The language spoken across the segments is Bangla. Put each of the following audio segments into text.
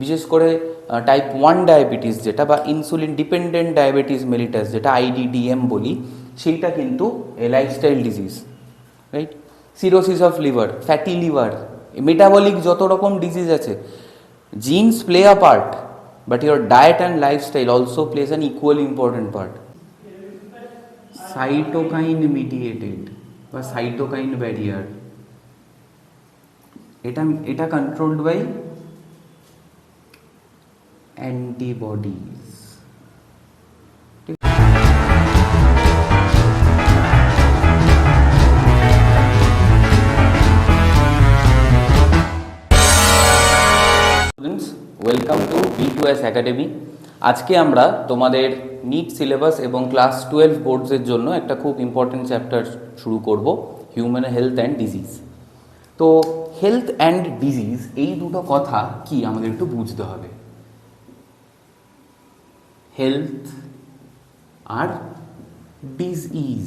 বিশেষ করে টাইপ 1 ডায়াবেটিস যেটা বা ইনসুলিন ডিপেন্ডেন্ট ডায়াবেটিস মেলিটাস যেটা আইডিডিএম বলি, সেইটা কিন্তু a lifestyle disease, right? Cirrhosis of liver, fatty liver, metabolic যত রকম ডিজিজ আছে, genes play a part, but your diet and lifestyle also plays an equally important part. Cytokine mediated বা সাইটোকাইন ব্যারিয়ার, এটা controlled by antibodies. Students, welcome to B2S academy. আজকে আমরা তোমাদের নিট সিলেবাস এবং ক্লাস 12 বোর্ডসের জন্য একটা খুব ইম্পর্টেন্ট চ্যাপ্টার শুরু করব, হিউম্যান হেলথ অ্যান্ড ডিজিজ। তো হেলথ অ্যান্ড ডিজিজ এই দুটো কথা কি আমাদের একটু বুঝতে হবে। হেলথ আর ডিজিজ,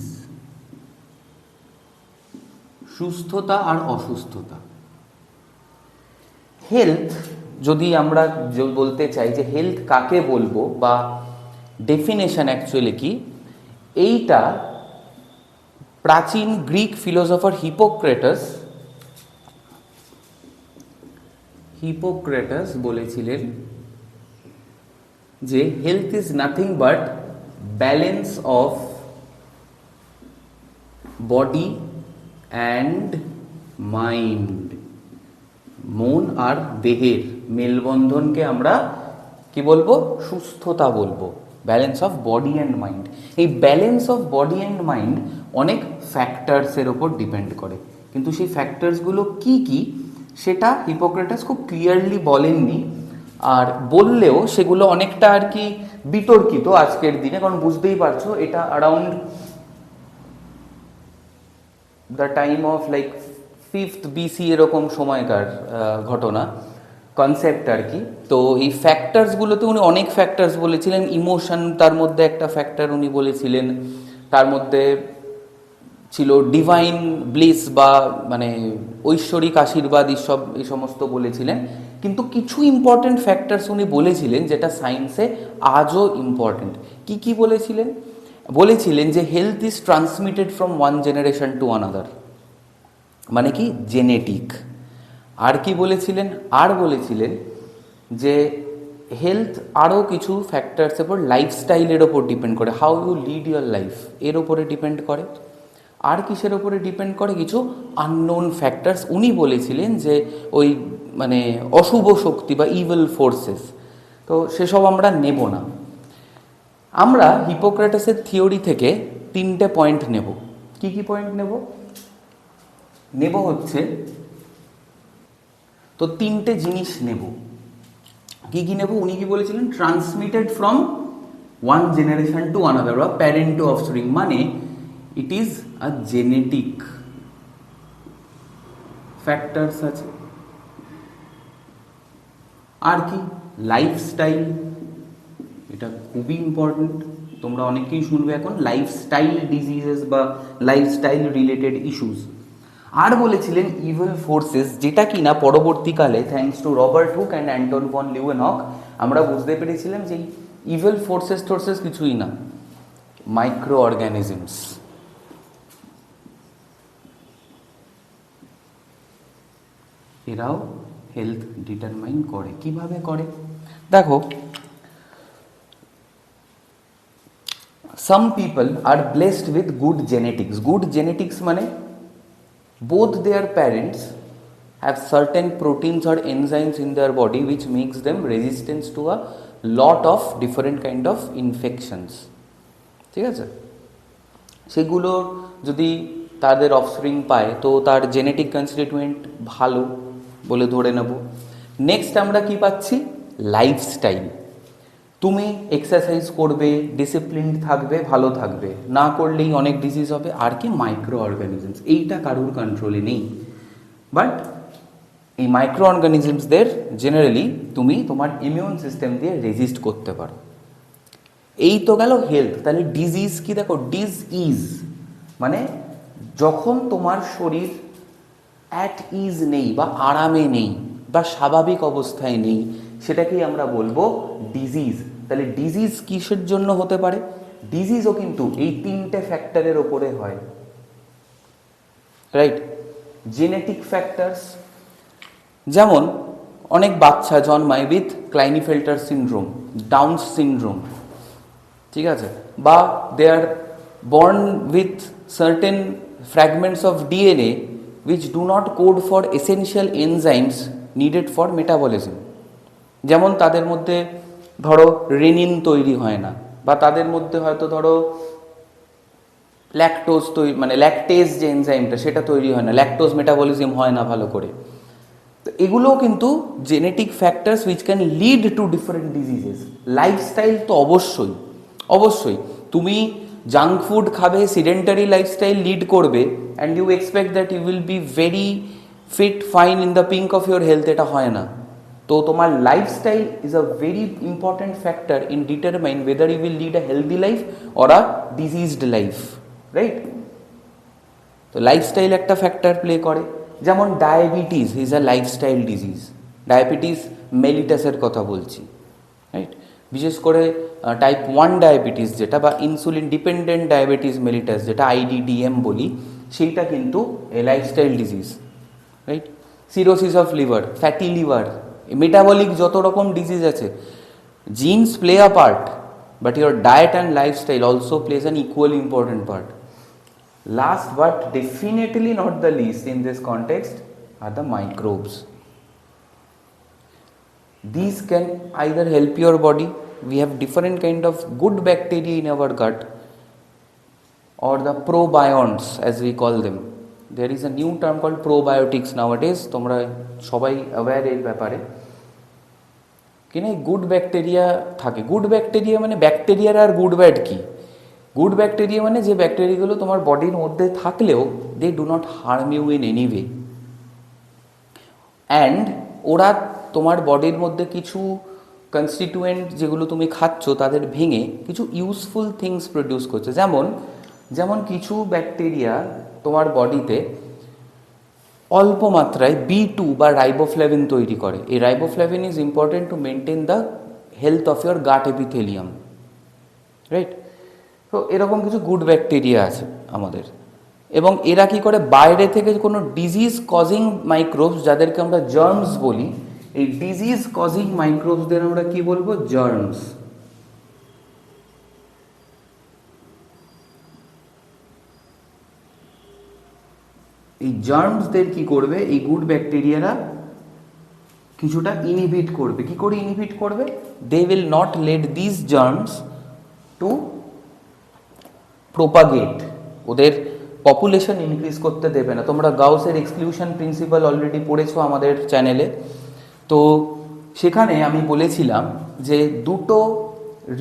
সুস্থতা আর অসুস্থতা। হেলথ যদি আমরা বলতে চাই যে হেলথ কাকে বলবো বা ডেফিনেশন অ্যাকচুয়ালি কি, এইটা প্রাচীন গ্রিক ফিলোসফার হিপোক্রেটাস বলেছিলেন যে health is nothing but balance of body and mind. মন আর দেহের মেলবন্ধনকে আমরা কি বলবো? সুস্থতা বলবো। Balance of body and mind. এই balance of body and mind অনেক ফ্যাক্টরসের ওপর ডিপেন্ড করে, কিন্তু সেই ফ্যাক্টরসগুলো কি কি সেটা হিপোক্রেটাস খুব ক্লিয়ারলি বলেননি, আর বললেও সেগুলো অনেকটা আর কি বিতর্কিত আজকের দিনে। কারণ বুঝতেই পারছো এটা around the time of like 5th BC এরকম সময়কার ঘটনা, কনসেপ্ট আর কি। তো এই ফ্যাক্টরসগুলোতে উনি অনেক ফ্যাক্টরস বলেছিলেন। ইমোশন তার মধ্যে একটা ফ্যাক্টর উনি বলেছিলেন, তার মধ্যে ছিল ডিভাইন ব্লিস বা মানে ঐশ্বরিক আশীর্বাদ, এই সমস্ত বলেছিলেন। কিন্তু কিছু ইম্পর্টেন্ট ফ্যাক্টরস উনি বলেছিলেন যেটা সায়েন্সে আজও ইম্পর্টেন্ট। কি কি বলেছিলেন? বলেছিলেন যে health is transmitted from one generation to another, মানে কি জেনেটিক। আর কি বলেছিলেন? আর বলেছিলেন যে হেলথ আরও কিছু ফ্যাক্টরসের উপর, লাইফস্টাইলের ওপর ডিপেন্ড করে, how you lead your life এর ওপরে ডিপেন্ড করে। আর কিসের ওপরে ডিপেন্ড করে? কিছু আননোন ফ্যাক্টরস। উনি বলেছিলেন যে ওই মানে অশুভ শক্তি বা ইভিল ফোর্সেস, তো সেসব আমরা নেব না। আমরা হিপোক্রেটাসের থিওরি থেকে 3টে পয়েন্ট নেব। কি কি পয়েন্ট নেব হচ্ছে, তো 3টে জিনিস নেব। কি কি নেব? উনি কি বলেছিলেন? Transmitted from one generation to another বা প্যারেন্ট টু অফস্প্রিং, মানে it is a genetic factors আছে। আর কি? লাইফস্টাইল, এটা খুবই ইম্পর্টেন্ট। তোমরা অনেকেই শুনবে এখন লাইফস্টাইল ডিজিজেস বা লাইফস্টাইল রিলেটেড ইস্যুস। আর বলেছিলেন ইভিল ফোর্সেস, যেটা কি না পরবর্তীকালে thanks to Robert Hooke and Anton van Leeuwenhoek আমরা বুঝতে পেরেছিলাম যে ইভিল ফোর্সেস কিছুই না, মাইক্রো অর্গানিজমস। এরাও হেলথ ডিটারমাইন করে। কিভাবে করে দেখো, some people are blessed with good genetics. Good genetics মানে both their parents have certain proteins or enzymes in their body which makes them resistant to a lot of different kind of infections. ঠিক আছে? সেগুলো যদি তাদের অফস্প্রিং পায় তো তার জেনেটিক কনস্টিটিউয়েন্ট ভালো বলে ধরে নেব। নেক্সট আমরা কি পাচ্ছি? লাইফস্টাইল। তুমি এক্সারসাইজ করবে, ডিসিপ্লিনড থাকবে, ভালো থাকবে, না করলেই অনেক ডিজিজ হবে। আর কি? Micro organisms. এইটা কারুর কন্ট্রোলে নেই, বাট এই মাইক্রো অর্গানিজমসদের জেনারেলি তুমি তোমার ইমিউন সিস্টেম দিয়ে রেজিস্ট করতে পারো। এই তো গেল হেলথ। তাহলে ডিজিজ কি? দেখো, ডিজইজ মানে যখন তোমার শরীর অ্যাট ইজ নেই বা আরামে নেই বা স্বাভাবিক অবস্থায় নেই, সেটাকেই আমরা বলবো ডিজিজ। তাহলে ডিজিজ কিসের জন্য হতে পারে? ডিজিজও কিন্তু এই তিনটে ফ্যাক্টরের ওপরে হয়, রাইট? জেনেটিক ফ্যাক্টরস, যেমন অনেক বাচ্চা জন্মায় with Klinefelter syndrome, Down syndrome, ঠিক আছে, বা they are born with certain fragments of DNA which do not code for essential enzymes needed for metabolism। যেমন তাদের মধ্যে ধরো রেনিন তৈরি হয় না, বা তাদের মধ্যে হয়তো ধরো ল্যাকটোজ তৈরি, মানে ল্যাকটেজ যে এনজাইমটা সেটা তৈরি হয় না, ল্যাকটোজ মেটাবলিজম হয় না ভালো করে। তো এগুলোও কিন্তু genetic factors which can lead to different diseases. Lifestyle তো অবশ্যই, অবশ্যই তুমি জাঙ্ক ফুড খাবে, সিডেন্টারি লাইফস্টাইল লিড করবে, and you expect that you will be very fit fine in the pink of your health, এটা হয় না। তো তোমার lifestyle is a very important factor in determine whether you will lead a healthy life or a diseased life, right? তো লাইফস্টাইল একটা ফ্যাক্টর প্লে করে। যেমন diabetes is a lifestyle disease, diabetes মেলিটাসের কথা বলছি, রাইট? বিশেষ করে টাইপ 1 ডায়াবেটিস যেটা, বা ইনসুলিন ডিপেন্ডেন্ট ডায়াবেটিস মেলিটাস যেটা IDDM বলি, সেইটা কিন্তু a lifestyle disease, right? Cirrhosis of liver, fatty liver, metabolic যত রকম ডিজিজ আছে, genes play a part, but your diet and lifestyle also plays an equally important part. Last but definitely not the least in this context are the microbes. These can either help your body, we have different kind of good bacteria in our gut, or the probionts as we call them. There is a new term called probiotics nowadays, তোমরা সবাই aware এর ব্যাপারে। কিনা গুড ব্যাকটেরিয়া থাকে। গুড ব্যাকটেরিয়া মানে ব্যাকটেরিয়ার আর গুড ব্যাড কি? গুড ব্যাকটেরিয়া মানে যে ব্যাকটেরিয়াগুলো তোমার বডির মধ্যে থাকলেও they do not harm you in any way, and ওরা তোমার বডির মধ্যে কিছু কনস্টিটিউয়েন্ট যেগুলো তুমি খাচ্ছ তাদের ভেঙে কিছু ইউজফুল থিংস প্রডিউস করছে। যেমন কিছু ব্যাকটেরিয়া তোমার বডিতে অল্প মাত্রায় B2 বা রাইবোফ্ল্যাভিন তৈরি করে। এই riboflavin is important to maintain the health of your gut epithelium, right? তো এরকম কিছু গুড ব্যাকটেরিয়া আছে আমাদের, এবং এরা কি করে বাইরে থেকে কোনো ডিজিজ কজিং মাইক্রোবস, যাদেরকে আমরা জার্মস বলি, এই ডিজিজ কজিং মাইক্রোবসদের আমরা কি বলবো? জার্মস। এই জার্মসদের কি করবে? এই গুড ব্যাকটেরিয়ারা কিছুটা ইনহিবিট করবে। কি করে ইনহিবিট করবে? They will not let this germs to propagate, ওদের পপুলেশন ইনক্রিজ করতে দেবে না। তোমরা গাউসের এক্সক্লুশন প্রিন্সিপাল অলরেডি পড়েছো আমাদের চ্যানেলে। তো সেখানে আমি বলেছিলাম যে দুটো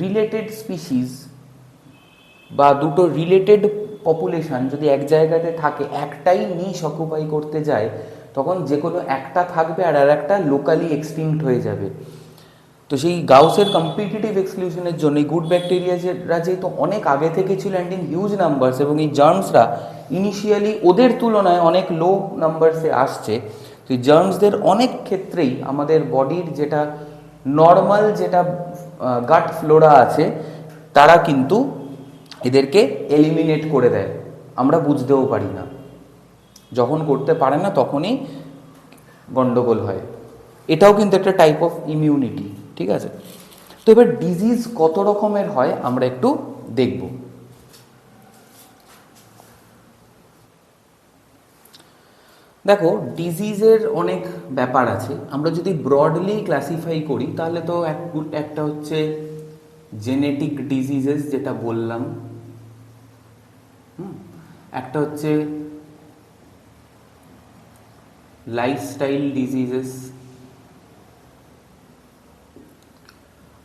রিলেটেড স্পিসিস বা দুটো রিলেটেড পপুলেশন যদি এক জায়গাতে থাকে, একটাই নিশ অকুপাই করতে যায়, তখন যে কোনো একটা থাকবে আর একটা লোকালি এক্সটিংক্ট হয়ে যাবে। তো সেই গাউসের কম্পিটিটিভ এক্সক্লুশনের জন্য এই গুড ব্যাকটেরিয়ারা যেহেতু অনেক আগে থেকে ছিল অ্যান্ড ইন হিউজ নাম্বারস, এবং এই জার্মসরা ইনিশিয়ালি ওদের তুলনায় অনেক লো নাম্বারসে আসছে, তো এই জার্মসদের অনেক ক্ষেত্রেই আমাদের বডির যেটা নর্মাল যেটা গাট ফ্লোরা আছে তারা কিন্তু এদেরকে এলিমিনেট করে দেয়। আমরা বুঝতেও পারি না, যখন করতে পারে না তখনই গন্ডগোল হয়। এটাও কিন্তু একটা টাইপ অফ ইমিউনিটি, ঠিক আছে? তো এবার ডিজিজ কত রকমের হয় আমরা একটু দেখব। দেখো, ডিজিজের অনেক ব্যাপার আছে। আমরা যদি ব্রডলি ক্লাসিফাই করি তাহলে তো একটা হচ্ছে জেনেটিক ডিজিজেস যেটা বললাম, একটা হচ্ছে লাইফস্টাইল ডিজিজেস,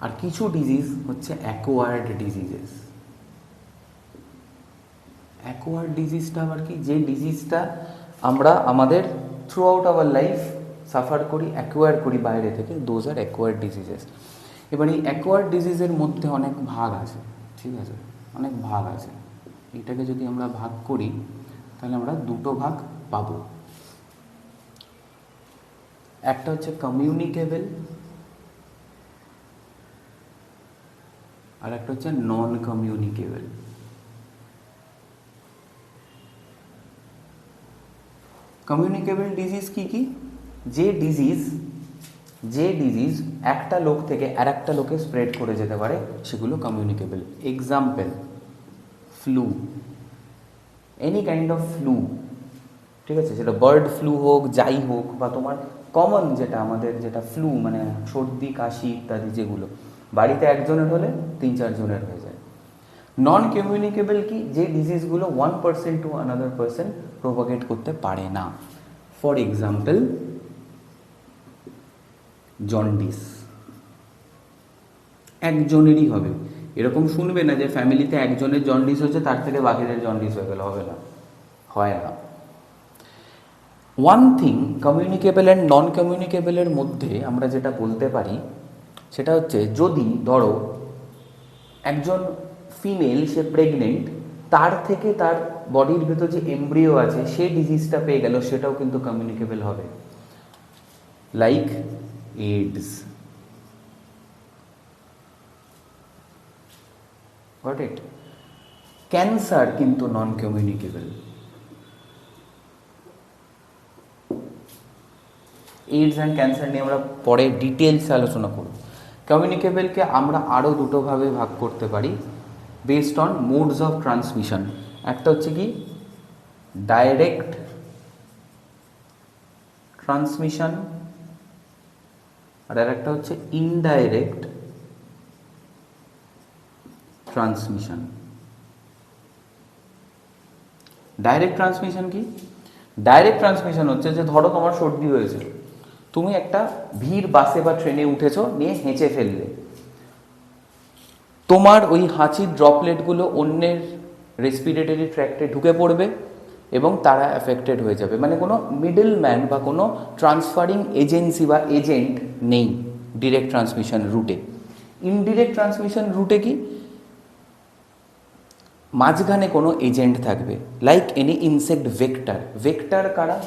আর কিছু ডিজিজ হচ্ছে অ্যাকোয়ার্ড ডিজিজেস। অ্যাকোয়ার্ড ডিজিজটা আবার কি? যে ডিজিজটা আমরা আমাদের through out our life suffer করি, অ্যাকোয়ার করি বাইরে থেকে, দোজ আর অ্যাকোয়ার্ড ডিজিজেস। এবার এই অ্যাকোয়ার্ড ডিজিজের মধ্যে অনেক ভাগ আছে, ঠিক আছে? অনেক ভাগ আছে। এটাকে যদি আমরা ভাগ করি তাহলে আমরা দুটো ভাগ পাবো। একটা হচ্ছে কমিউনিকেবল আর একটা হচ্ছে নন কমিউনিকেবল। কমিউনিকেবল ডিজিজ কি কি? যে ডিজিজ একটা লোক থেকে আর একটা লোকে স্প্রেড করে যেতে পারে সেগুলো communicable. Example, flu, any kind of flu, ঠিক আছে, সেটা বার্ড ফ্লু হোক, যাই হোক, বা তোমার কমন যেটা আমাদের যেটা ফ্লু মানে সর্দি কাশি ইত্যাদি, যেগুলো বাড়িতে একজনের হলে 3-4 জনের হয়ে যায়। নন কমিউনিকেবল কি? যে ডিজিজগুলো 1% টু আনাদার পার্সন প্রোপাগেট করতে পারে না। ফর এক্সাম্পল, জন্ডিস একজনেরই হবে, এরকম শুনবে না যে ফ্যামিলিতে একজনের জন্ডিস হচ্ছে তার থেকে বাকিদের জন্ডিস হয়ে গেল, হবে না, হয় না। One thing communicable and non কমিউনিকেবলের মধ্যে আমরা যেটা বলতে পারি সেটা হচ্ছে, যদি ধরো একজন ফিমেল, সে প্রেগনেন্ট, তার থেকে তার বডির ভেতর যে এমব্রিও আছে সে ডিজিজটা পেয়ে গেল, সেটাও কিন্তু কমিউনিকেবল হবে। Like AIDS, got it? Cancer কিন্তু non communicable. AIDS and cancer নিয়ে আমরা পরে ডিটেলসে আলোচনা করব। কমিউনিকেবলকে আমরা আরও দুটোভাবে ভাগ করতে পারি based on modes of transmission. একটা হচ্ছে কি ডাইরেক্ট ট্রান্সমিশন, আর একটা হচ্ছে ইনডাইরেক্ট ট্রান্সমিশন। ডাইরেক্ট ট্রান্সমিশন কি? ডাইরেক্ট ট্রান্সমিশন হচ্ছে যে ধরো তোমার সর্দি হয়েছে, তুমি একটা ভিড় বাসে বা ট্রেনে উঠেছো, নিয়ে হেঁচে ফেললে, তোমার ওই হাঁচির ড্রপলেটগুলো অন্যের রেসপিরেটরি ট্র্যাক্টে ঢুকে পড়বে এবং তারা অ্যাফেক্টেড হয়ে যাবে। মানে কোনো মিডল ম্যান বা কোনো ট্রান্সফারিং এজেন্সি বা এজেন্ট নেই ডিরেক্ট ট্রান্সমিশন রুটে। ইনডিরেক্ট ট্রান্সমিশন রুটে কি? মাঝখানে কোনো এজেন্ট থাকবে, like any insect vector. Vector কারা?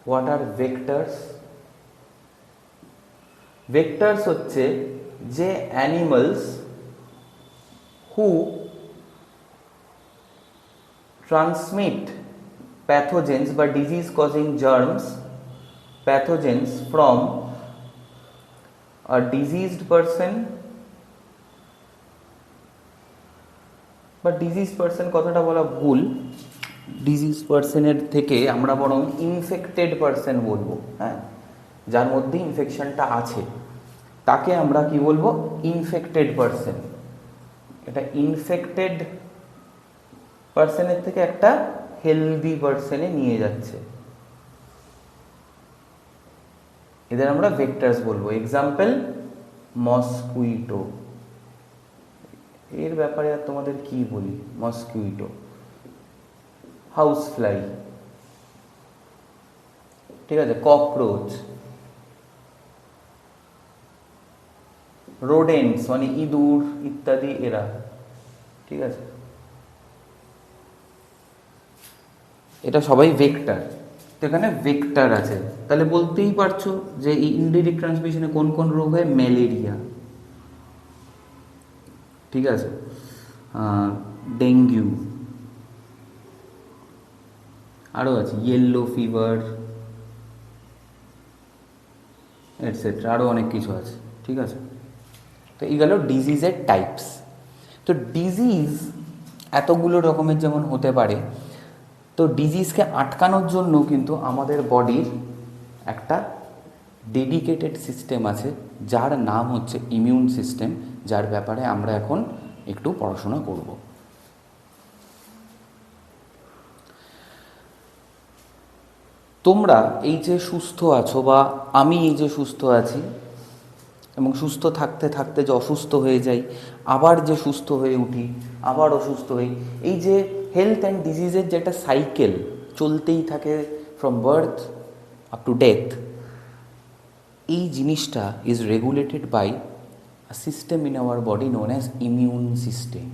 What are vectors? ভেক্টরস হচ্ছে যে অ্যানিমালস who transmit pathogens বা disease causing germs, pathogens from a diseased person, বা diseased person কথাটা বলা ভুল, diseased পার্সনের থেকে আমরা বরং ইনফেক্টেড পার্সন বলবো। হ্যাঁ, যার মধ্যে ইনফেকশনটা আছে তাকে আমরা কি বলবো? Infected person. এটা ইনফেক্টেড পার্সনের থেকে একটা হেলদি পার্সনে নিয়ে যাচ্ছে, এদের আমরা ভেক্টরস বলবো। Example, mosquito. এর ব্যাপারে আর তোমাদের কি বলি? মসকুইটো, হাউস ফ্লাই, ঠিক আছে, ককরোচ, রোডেন্টস মানে ইঁদুর ইত্যাদি, এরা, ঠিক আছে, এটা সবাই ভেক্টর। তো এখানে ভেক্টর আছে, তাহলে বলতেই পারছো যে এই ইনডিরেক্ট ট্রান্সমিশনে কোন কোন রোগ হয়? ম্যালেরিয়া, ঠিক আছে, ডেঙ্গু, আরও আছে ইয়েলো ফিভার এটসেট্রা, আরও অনেক কিছু আছে, ঠিক আছে। তো এই গেল ডিজিজের টাইপস। তো ডিজিজ এতগুলো রকমের যেমন হতে পারে, তো ডিজিজকে আটকানোর জন্য কিন্তু আমাদের বডির একটা ডেডিকেটেড সিস্টেম আছে যার নাম হচ্ছে ইমিউন সিস্টেম, যার ব্যাপারে আমরা এখন একটু পড়াশোনা করব। তোমরা এই যে সুস্থ আছো, বা আমি এই যে সুস্থ আছি, এবং সুস্থ থাকতে থাকতে যে অসুস্থ হয়ে যাই, আবার যে সুস্থ হয়ে উঠি, আবার অসুস্থ হই, এই যে হেলথ অ্যান্ড ডিজিজের যে একটা সাইকেল চলতেই থাকে from birth up to death, এই জিনিসটা is regulated by a system in our body known as immune system.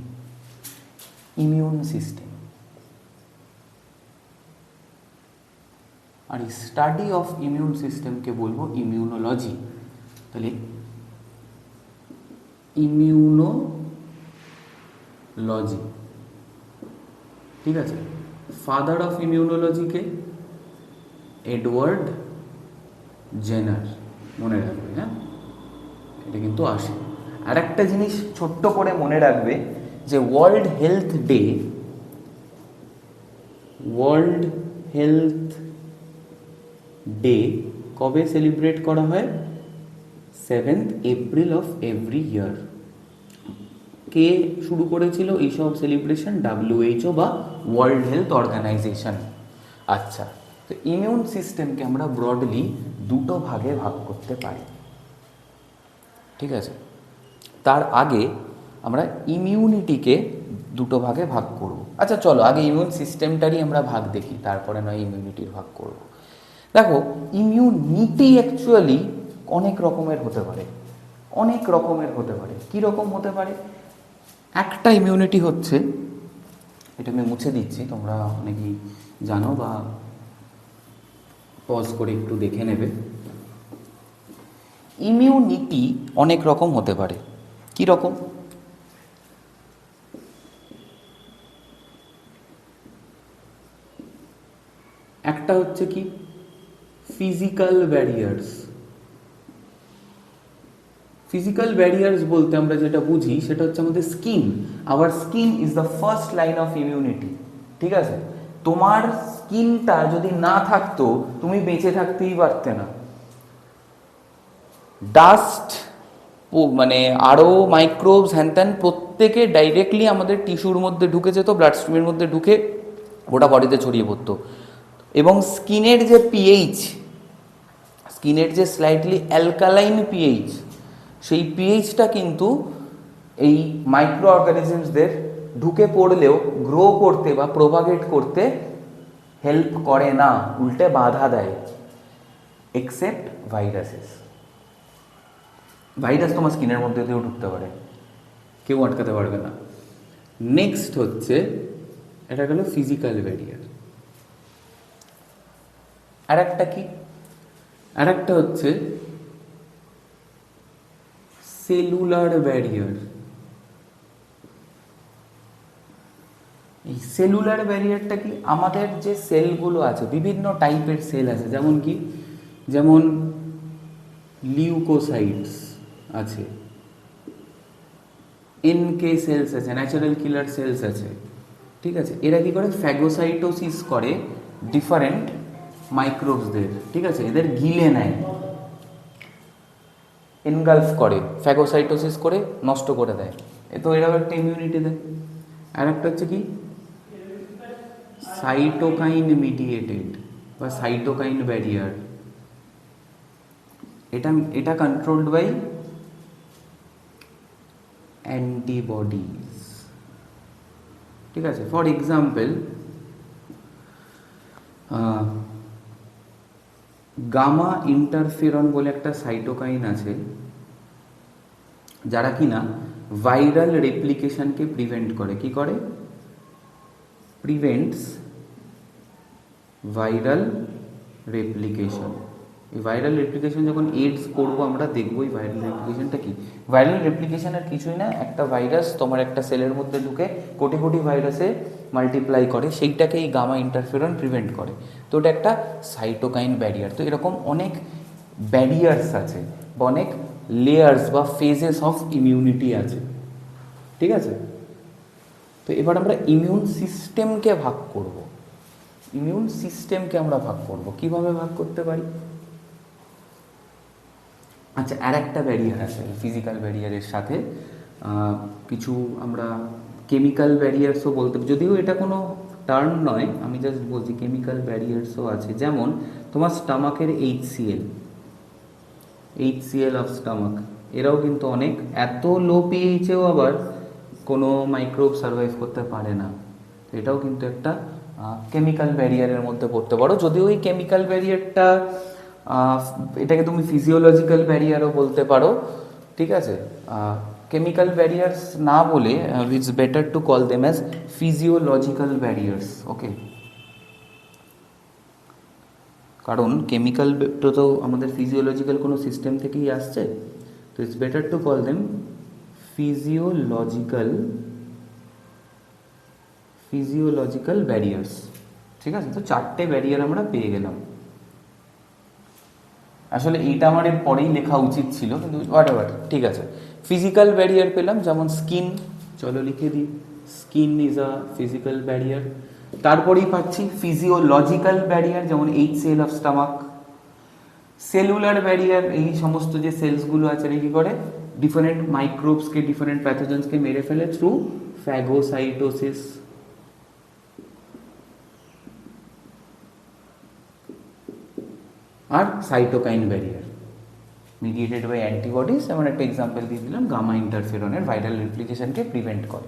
Immune system. আর এই স্টাডি অফ ইমিউন সিস্টেমকে বলবো ইমিউনোলজি। তাহলে ইমিউনোলজি লজি, ঠিক আছে। ফাদার অফ ইমিউনোলজিকে এডওয়ার্ড জেনার, মনে রাখবে, হ্যাঁ, এটা কিন্তু আসে। আর একটা জিনিস ছোট্ট করে মনে রাখবে যে ওয়ার্ল্ড হেলথ ডে কবে সেলিব্রেট করা হয়? 7th April of every year. কে শুরু করেছিল এইসব সেলিব্রেশন? WHO বা ওয়ার্ল্ড হেলথ অর্গানাইজেশন। আচ্ছা, তো ইমিউন সিস্টেমকে আমরা ব্রডলি দুটো ভাগে ভাগ করতে পারি, ঠিক আছে। তার আগে আমরা ইমিউনিটিকে দুটো ভাগে ভাগ করব। আচ্ছা চলো আগে ইমিউন সিস্টেমটারই আমরা ভাগ দেখি, তারপরে নয় ইমিউনিটির ভাগ করব। দেখো, ইমিউনিটি অ্যাকচুয়ালি অনেক রকমের হতে পারে, কী রকম হতে পারে? একটা ইমিউনিটি হচ্ছে, এটা আমি মুছে দিচ্ছি, তোমরা অনেকেই জানো বা পজ করে একটু দেখে নেবে। ইমিউনিটি অনেক রকম হতে পারে। কি রকম? একটা হচ্ছে কি ফিজিক্যাল ব্যারিয়ার্স। ফিজিক্যাল ব্যারিয়ার্স বলতে আমরা যেটা বুঝি সেটা হচ্ছে আমাদের skin. Our skin is the first line of immunity, ঠিক আছে। তোমার স্কিনটা যদি না থাকতো তুমি বেঁচে থাকতেই পারতে না। ডাস্ট, মানে আরও মাইক্রোবস হ্যানত্যান প্রত্যেকে ডাইরেক্টলি আমাদের টিস্যুর মধ্যে ঢুকে যেত, ব্লাড স্ট্রিমের মধ্যে ঢুকে গোটা বডিতে ছড়িয়ে পড়তো। এবং স্কিনের যে পিএইচ, স্কিনের যে স্লাইটলি অ্যালকালাইন পিএইচ, সেই পিএইচটা কিন্তু এই মাইক্রো অর্গানিজমসদের ঢুকে পড়লেও গ্রো করতে বা প্রোপাগেট করতে হেল্প করে না, উল্টে বাধা দেয়। Except viruses. ভাইরাস তোমার স্কিনের মধ্যে দিয়েও ঢুকতে পারে, কেউ আটকাতে পারবে না। নেক্সট হচ্ছে, এটা গেল ফিজিক্যাল ব্যারিয়ার। আর একটা কি? আর একটা হচ্ছে সেলুলার ব্যারিয়ার। এই সেলুলার ব্যারিয়ারটা কি? আমাদের যে সেলগুলো আছে, বিভিন্ন টাইপের সেল আছে, যেমন কি, যেমন লিউকোসাইটস আছে, এনকে সেলস আছে, ন্যাচারাল কিলার সেলস আছে, ঠিক আছে। এরা কি করে? ফ্যাগোসাইটোসিস করে ডিফারেন্ট মাইক্রোবসদের, ঠিক আছে, এদের গিলে নেয়, এনগালফ করে, ফ্যাগোসাইটোসিস করে নষ্ট করে দেয়। তো এরাও একটা ইমিউনিটি দেয়। আর একটা হচ্ছে কি সাইটোকাইন মিডিয়েটেড বা সাইটোকাইন ব্যারিয়ার। এটা কন্ট্রোলড বাই অ্যান্টিবডিজ, ঠিক আছে। ফর এক্সাম্পল, গামা ইন্টারফেরন বলে একটা সাইটোকাইন আছে, যারা কিনা ভাইরাল রেপ্লিকেশনকে প্রিভেন্ট করে। কি করে? Prevents viral replication. এই ভাইরাল রেপ্লিকেশন যখন এইডস করবো আমরা দেখবো এই ভাইরাল রেপ্লিকেশনটা কি। ভাইরাল রেপ্লিকেশন আর কিছুই না, একটা ভাইরাস তোমার একটা সেলের মধ্যে ঢুকে কোটি কোটি ভাইরাসে মাল্টিপ্লাই করে, সেইটাকে এই গামা ইন্টারফেরন প্রিভেন্ট করে। তো এটা একটা সাইটোকাইন ব্যারিয়ার। তো এরকম অনেক ব্যারিয়ার্স আছে বা অনেক লেয়ার্স বা ফেজেস অফ ইমিউনিটি আছে, ঠিক আছে। তো এবার আমরা ইমিউন সিস্টেমকে ভাগ করব। ইমিউন সিস্টেমকে আমরা ভাগ করব, কিভাবে ভাগ করতে পারি? আচ্ছা, আর একটা ব্যারিয়ার আছে ফিজিক্যাল ব্যারিয়ারের সাথে, কিছু আমরা কেমিক্যাল ব্যারিয়ার্সও বলতে, যদিও এটা কোনো টার্ম নয়, আমি জাস্ট বলছি কেমিক্যাল ব্যারিয়ার্সও আছে। যেমন তোমার স্টামাকের HCl অফ স্টামাক, এরাও কিন্তু অনেক, এত লো পিএইচেও আবার কোনো মাইক্রোব সার্ভাইভ করতে পারে না। এটাও কিন্তু একটা কেমিক্যাল ব্যারিয়ারের মধ্যে পড়তে পারো, যদিও এই কেমিক্যাল ব্যারিয়ারটা, এটাকে তুমি ফিজিওলজিক্যাল ব্যারিয়ারও বলতে পারো, ঠিক আছে। কেমিক্যাল ব্যারিয়ার্স না বলে it's better to call them as physiological barriers, okay. কারণ কেমিক্যাল তো আমাদের ফিজিওলজিক্যাল কোনো সিস্টেম থেকেই আসছে, তো it's better to call them physiological physiological barriers, ঠিক আছে? তো 4টে ব্যারিয়ার আমরা পেয়ে গেলাম। আসলে এইটা আমার এর পরেই লেখা উচিত ছিল, কিন্তু হোয়াট এভার, ঠিক আছে। ফিজিক্যাল ব্যারিয়ার পেলাম, যেমন স্কিন, চলো লিখে দিই, skin is a physical barrier. তারপরেই পাচ্ছি ফিজিওলজিক্যাল ব্যারিয়ার, যেমন H cell of stomach. Cellular barrier, এই সমস্ত যে সেলসগুলো আছে কি করে ডিফারেন্ট মাইক্রোবসকে, ডিফারেন্ট প্যাথোজেন্সকে মেরে ফেলে থ্রু ফ্যাগোসাইটোসিস। আর cytokine barrier, mediated by antibodies, এমন একটা এক্সাম্পল দিয়ে দিলাম, গামা ইন্টারফেরনের ভাইরাল রেপ্লিকেশনকে প্রিভেন্ট করে।